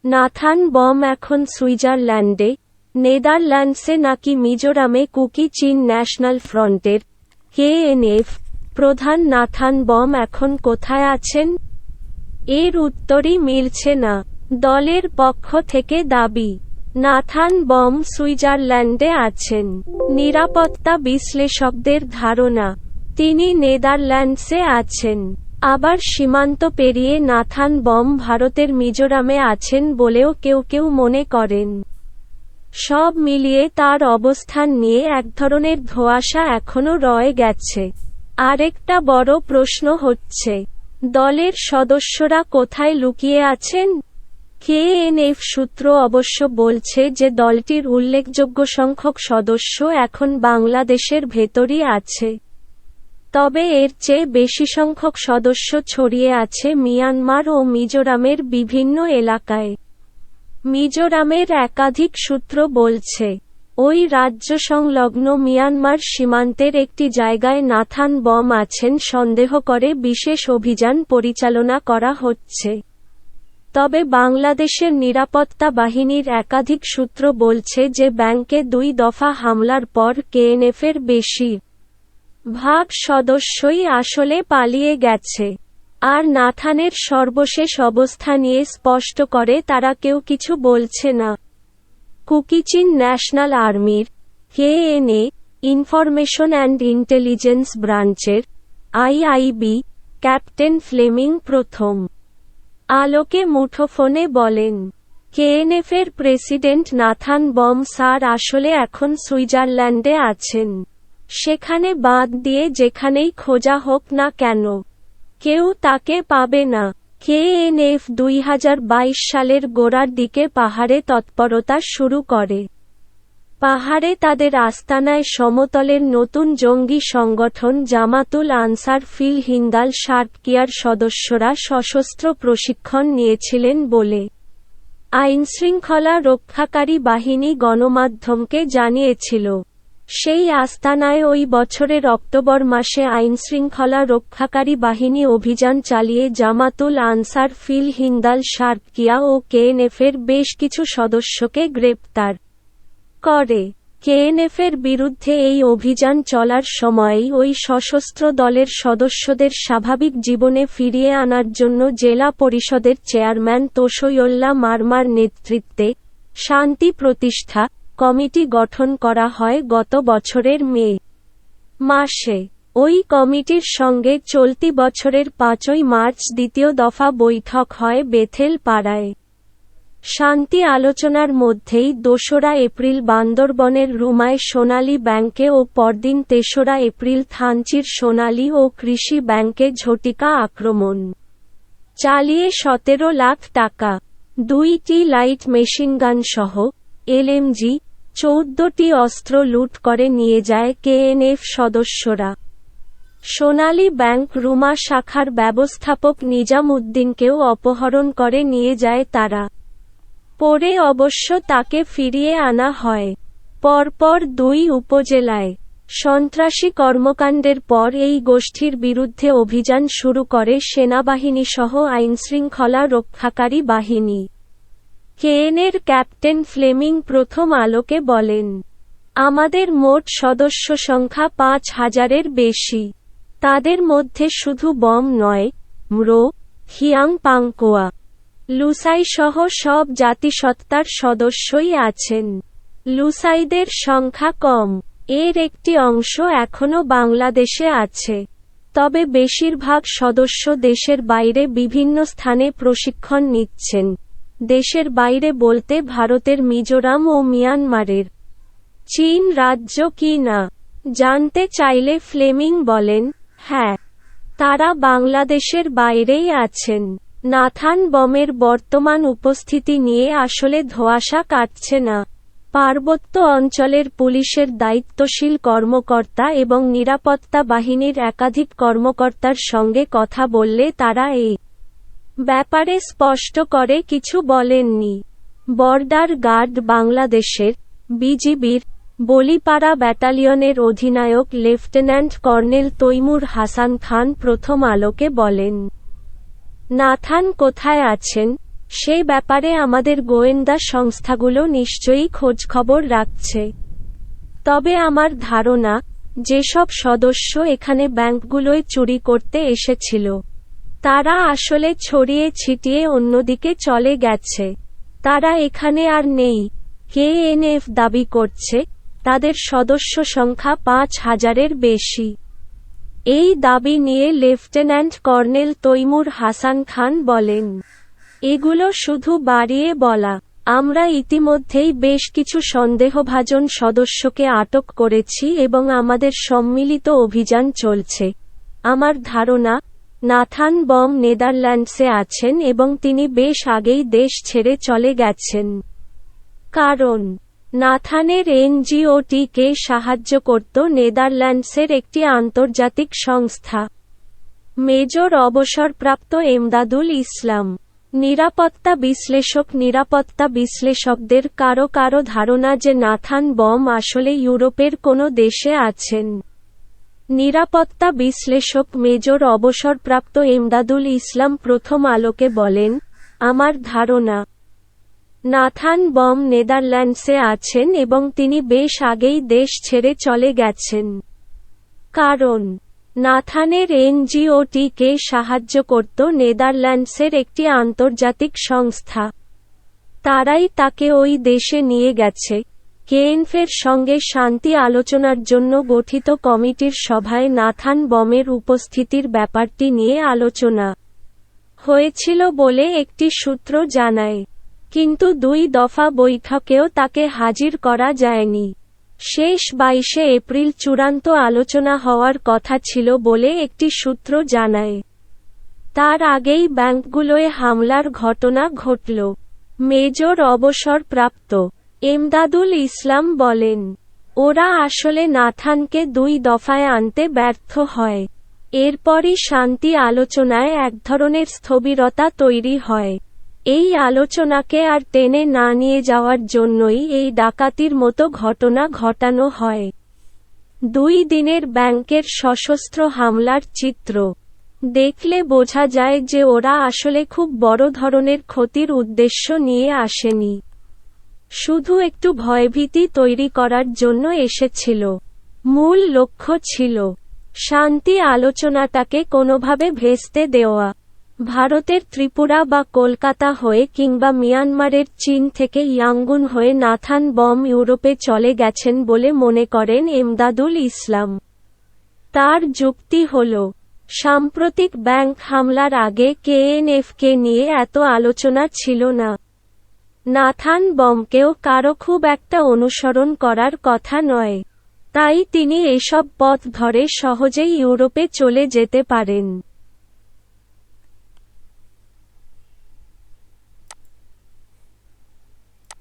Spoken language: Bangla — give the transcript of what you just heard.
নাথান বম এখন সুইজারল্যান্ডে, নেদারল্যান্ডসে নাকি মিজোরামে কুকি চিন ন্যাশনাল ফ্রন্টের কেএনএফ প্রধান নাথান বম এখন কোথায় আছেন? এর উত্তরই মিলছে না। দলের পক্ষ থেকে দাবি, নাথান বম সুইজারল্যান্ডে আছেন। নিরাপত্তা বিশ্লেষকদের ধারণা, তিনি নেদারল্যান্ডসে আছেন। আবার সীমান্ত পেরিয়ে নাথান বম ভারতের মিজোরামে আছেন বলেও কেউ কেউ মনে করেন। সব মিলিয়ে তার অবস্থান নিয়ে এক ধরনের ধোঁয়াশা এখনো রয়ে গেছে। আরেকটা বড় প্রশ্ন হচ্ছে, দলের সদস্যরা কোথায় লুকিয়ে আছেন? কেএনএফ সূত্র অবশ্য বলছে যে দলটির উল্লেখযোগ্য সংখ্যক সদস্য এখন বাংলাদেশের ভেতরই আছে। তবে এর চেয়ে বেশি সংখ্যক সদস্য ছড়িয়ে আছে মিয়ানমার ও মিজোরামের বিভিন্ন এলাকায়। মিজোরামের একাধিক সূত্র বলছে, ওই রাজ্য সংলগ্ন মিয়ানমার সীমান্তের একটি জায়গায় নাথান বম আছেন সন্দেহ করে বিশেষ অভিযান পরিচালনা করা হচ্ছে। তবে বাংলাদেশের নিরাপত্তা বাহিনীর একাধিক সূত্র বলছে যে ব্যাংকে ২ দফা হামলার পর কেএনএফের বেশির ভাগ সদস্যই আসলে পালিয়ে গেছে। আর নাথানের সর্বশেষ অবস্থা নিয়ে স্পষ্ট করে তারা কেউ কিছু বলছে না। কুকিচিন ন্যাশনাল আর্মির কেএনএ ইনফরমেশন অ্যান্ড ইন্টেলিজেন্স ব্রাঞ্চের আইআইবি ক্যাপ্টেন ফ্লেমিং প্রথম আলোকে মুঠোফোনে বলেন, কেএনএফের প্রেসিডেন্ট নাথান বম স্যার আসলে এখন সুইজারল্যান্ডে আছেন। সেখানে বাদ দিয়ে যেখানেই খোঁজা হোক না কেন, কেউ তাকে পাবে না। কেএনএফ ২০২২ সালের গোড়ার দিকে পাহাড়ে তৎপরতা শুরু করে। পাহাড়ে তাদের আস্তানায় সমতলের নতুন জঙ্গি সংগঠন জামাতুল আনসার ফিল হিন্দাল সার্কিয়ার সদস্যরা সশস্ত্র প্রশিক্ষণ নিয়েছিলেন বলে আইনশৃঙ্খলা রক্ষাকারী বাহিনী গণমাধ্যমকে জানিয়েছিল। সেই আস্তানায় ওই বছরের অক্টোবর মাসে আইনশৃঙ্খলা রক্ষাকারী বাহিনী অভিযান চালিয়ে জামাতুল আনসার ফিল হিন্দাল সার্কিয়া ও কেএনএফের বেশ কিছু সদস্যকে গ্রেপ্তার করে। কেএনএফের বিরুদ্ধে এই অভিযান চলার সময়ই ওই সশস্ত্র দলের সদস্যদের স্বাভাবিক জীবনে ফিরিয়ে আনার জন্য জেলা পরিষদের চেয়ারম্যান তোষৈয়ল্লা মারমার নেতৃত্বে শান্তি প্রতিষ্ঠা কমিটি গঠন করা হয় গত বছরের মে মাসে। ওই কমিটির সঙ্গে চলতি বছরের ৫ই মার্চ দ্বিতীয় দফা বৈঠক হয় বেথেল পাড়ায়। শান্তি আলোচনার মধ্যেই ২রা এপ্রিল বান্দরবনের রুমায় সোনালী ব্যাংকে ও পরদিন ৩রা এপ্রিল থানচির সোনালী ও কৃষি ব্যাংকে ঝটিকা আক্রমণ চালিয়ে ১৭ লাখ টাকা, ২টি লাইট মেশিনগান সহ এলএমজি, ১৪টি অস্ত্র লুট করে নিয়ে যায় কেএনএফ সদস্যরা। সোনালী ব্যাংক রুমা শাখার ব্যবস্থাপক নিজাম উদ্দিনকেও অপহরণ করে নিয়ে যায় তারা। পরে অবশ্য তাকে ফিরিয়ে আনা হয়। পরপর ২ উপজেলায় সন্ত্রাসী কর্মকাণ্ডের পর এই গোষ্ঠীর বিরুদ্ধে অভিযান শুরু করে সেনাবাহিনীসহ আইনশৃঙ্খলা রক্ষাকারী বাহিনী। কেএনএর ক্যাপ্টেন ফ্লেমিং প্রথম আলোকে বলেন, আমাদের মোট সদস্য সংখ্যা ৫,০০০-এর বেশি। তাদের মধ্যে শুধু বম নয়, ম্রো, হিয়াং পাংকোয়া, লুসাই সহ সব জাতিসত্তার সদস্যই আছেন। লুসাইদের সংখ্যা কম, এর একটি অংশ এখনও বাংলাদেশে আছে। তবে বেশিরভাগ সদস্য দেশের বাইরে বিভিন্ন স্থানে প্রশিক্ষণ নিচ্ছেন। দেশের বাইরে বলতে ভারতের মিজোরাম ও মিয়ানমারের চীন রাজ্য কি না জানতে চাইলে ফ্লেমিং বলেন, হ্যাঁ, তারা বাংলাদেশের বাইরেই আছেন। নাথান বমের বর্তমান উপস্থিতি নিয়ে আসলে ধোঁয়াশা কাটছে না। পার্বত্য অঞ্চলের পুলিশের দায়িত্বশীল কর্মকর্তা এবং নিরাপত্তা বাহিনীর একাধিক কর্মকর্তার সঙ্গে কথা বললে তারা এই ব্যাপারে স্পষ্ট করে কিছু বলেননি। বর্ডার গার্ড বাংলাদেশের বিজিবির বলিপাড়া ব্যাটালিয়নের অধিনায়ক লেফটেন্যান্ট কর্নেল তৈমুর হাসান খান প্রথম আলোকে বলেন, নাথান কোথায় আছেন সে ব্যাপারে আমাদের গোয়েন্দা সংস্থাগুলো নিশ্চয়ই খোঁজখবর রাখছে। তবে আমার ধারণা, যেসব সদস্য এখানে ব্যাংকগুলোয় চুরি করতে এসেছিল, তারা আসলে ছড়িয়ে ছিটিয়ে অন্যদিকে চলে গেছে। তারা এখানে আর নেই। কেএনএফ দাবি করছে, তাদের সদস্য সংখ্যা ৫,০০০-এর বেশি। এই দাবি নিয়ে লেফটেন্যান্ট কর্নেল তৈমুর হাসান খান বলেন, এগুলো শুধু বাড়িয়ে বলা। আমরা ইতিমধ্যেই বেশ কিছু সন্দেহভাজন সদস্যকে আটক করেছি এবং আমাদের সম্মিলিত অভিযান চলছে। আমার ধারণা, নাথান বম নেদারল্যান্ডসে আছেন এবং তিনি বেশ আগেই দেশ ছেড়ে চলে গেছেন। কারণ নাথানের এনজিওটিকে সাহায্য করত নেদারল্যান্ডসের একটি আন্তর্জাতিক সংস্থা। মেজর অবসরপ্রাপ্ত এমদাদুল ইসলাম, নিরাপত্তা বিশ্লেষকদের কারো ধারণা যে নাথান বম আসলে ইউরোপের কোনো দেশে আছেন। নিরাপত্তা বিশ্লেষক মেজর অবসরপ্রাপ্ত এমদাদুল ইসলাম প্রথম আলোকে বলেন, আমার ধারণা, নাথান বম নেদারল্যান্ডসে আছেন এবং তিনি বেশ আগেই দেশ ছেড়ে চলে গেছেন। কারণ নাথানের এনজিওটিকে সাহায্য করত নেদারল্যান্ডসের একটি আন্তর্জাতিক সংস্থা। তারাই তাকে ওই দেশে নিয়ে গেছে। কেএনএফের সঙ্গে শান্তি আলোচনার জন্য গঠিত কমিটির সভায় নাথান বমের উপস্থিতির ব্যাপারটি নিয়ে আলোচনা হয়েছিল বলে একটি সূত্র জানায়। কিন্তু ২ দফা বৈঠকেও তাকে হাজির করা যায়নি। শেষ ২২শে এপ্রিল চূড়ান্ত আলোচনা হওয়ার কথা ছিল বলে একটি সূত্র জানায়। তার আগেই ব্যাংকগুলোয় হামলার ঘটনা ঘটল। মেজর অবসরপ্রাপ্ত এমদাদুল ইসলাম বলেন, ওরা আসলে নাথানকে ২ দফায় আনতে ব্যর্থ হয়। এরপরই শান্তি আলোচনায় এক ধরনের স্থবিরতা তৈরি হয়। এই আলোচনাকে আর টেনে না নিয়ে যাওয়ার জন্যই এই ডাকাতির মতো ঘটনা ঘটানো হয়। ২ দিনের ব্যাংকের সশস্ত্র হামলার চিত্র দেখলে বোঝা যায় যে ওরা আসলে খুব বড় ধরনের ক্ষতির উদ্দেশ্য নিয়ে আসেনি। শুধু একটু ভয়ভীতি তৈরি করার জন্য এসেছিল। মূল লক্ষ্য ছিল শান্তি আলোচনাটাকে কোনোভাবে ভেস্তে দেওয়া। ভারতের ত্রিপুরা বা কলকাতা হয়ে কিংবা মিয়ানমারের চীন থেকে ইয়াঙ্গুন হয়ে নাথান বম ইউরোপে চলে গেছেন বলে মনে করেন এমদাদুল ইসলাম। তার যুক্তি হল, সাম্প্রতিক ব্যাংক হামলার আগে কেএনএফকে নিয়ে এত আলোচনা ছিল না। নাথান বমকেও কারো খুব একটা অনুসরণ করার কথা নয়। তাই তিনি এসব পথ ধরে সহজেই ইউরোপে চলে যেতে পারেন।